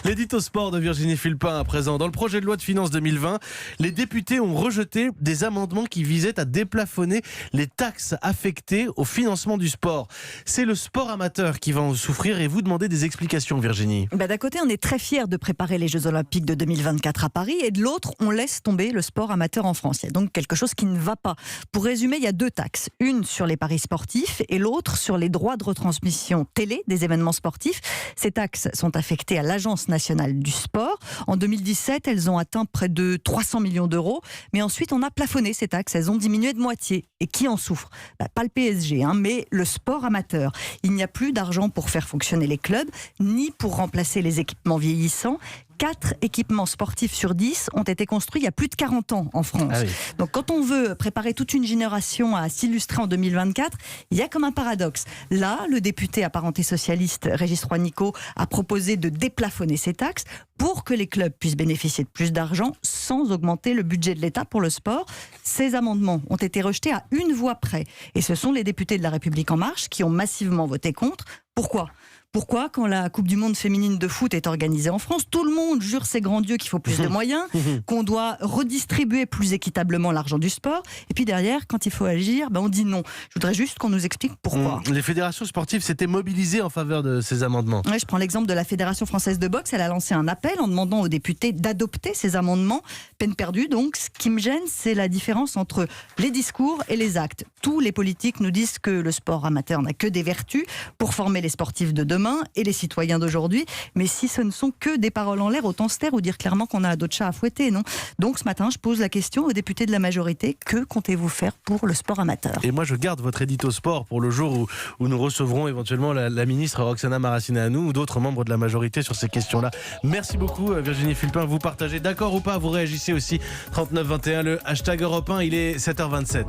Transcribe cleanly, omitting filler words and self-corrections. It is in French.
L'édito sport de Virginie Fulpin à présent. Dans le projet de loi de finances 2020, les députés ont rejeté des amendements qui visaient à déplafonner les taxes affectées au financement du sport. C'est le sport amateur qui va en souffrir et vous demandez des explications, Virginie. D'un côté, on est très fiers de préparer les Jeux Olympiques de 2024 à Paris et de l'autre, on laisse tomber le sport amateur en France. Il y a donc quelque chose qui ne va pas. Pour résumer, il y a deux taxes. Une sur les paris sportifs et l'autre sur les droits de retransmission télé des événements sportifs. Ces taxes sont affectées à l'Agence nationale du sport. En 2017, elles ont atteint près de 300 millions d'euros. Mais ensuite, on a plafonné ces taxes. Elles ont diminué de moitié. Et qui en souffre ? Pas le PSG, mais le sport amateur. Il n'y a plus d'argent pour faire fonctionner les clubs, ni pour remplacer les équipements vieillissants. 4 équipements sportifs sur 10 ont été construits il y a plus de 40 ans en France. Ah oui. Donc quand on veut préparer toute une génération à s'illustrer en 2024, il y a comme un paradoxe. Là, le député apparenté socialiste Régis Roy-Nicot a proposé de déplafonner ces taxes pour que les clubs puissent bénéficier de plus d'argent sans augmenter le budget de l'État pour le sport. Ces amendements ont été rejetés à une voix près. Et ce sont les députés de La République En Marche qui ont massivement voté contre. Pourquoi, quand la Coupe du Monde féminine de foot est organisée en France, tout le monde jure ses grands dieux qu'il faut plus de moyens, qu'on doit redistribuer plus équitablement l'argent du sport, et puis derrière, quand il faut agir, on dit non. Je voudrais juste qu'on nous explique pourquoi. Les fédérations sportives s'étaient mobilisées en faveur de ces amendements. Ouais, je prends l'exemple de la Fédération française de boxe. Elle a lancé un appel en demandant aux députés d'adopter ces amendements. Peine perdue, donc. Ce qui me gêne, c'est la différence entre les discours et les actes. Tous les politiques nous disent que le sport amateur n'a que des vertus pour former les sportifs de demain et les citoyens d'aujourd'hui. Mais si ce ne sont que des paroles en l'air, autant se taire ou dire clairement qu'on a d'autres chats à fouetter, non ? Donc ce matin, je pose la question aux députés de la majorité. Que comptez-vous faire pour le sport amateur ? Et moi, je garde votre édito sport pour le jour où nous recevrons éventuellement la ministre Roxana Maracineanu ou d'autres membres de la majorité sur ces questions-là. Merci beaucoup, Virginie Fulpin. Vous partagez d'accord ou pas ? Vous réagissez aussi. 3921, le hashtag Europe 1, il est 7h27.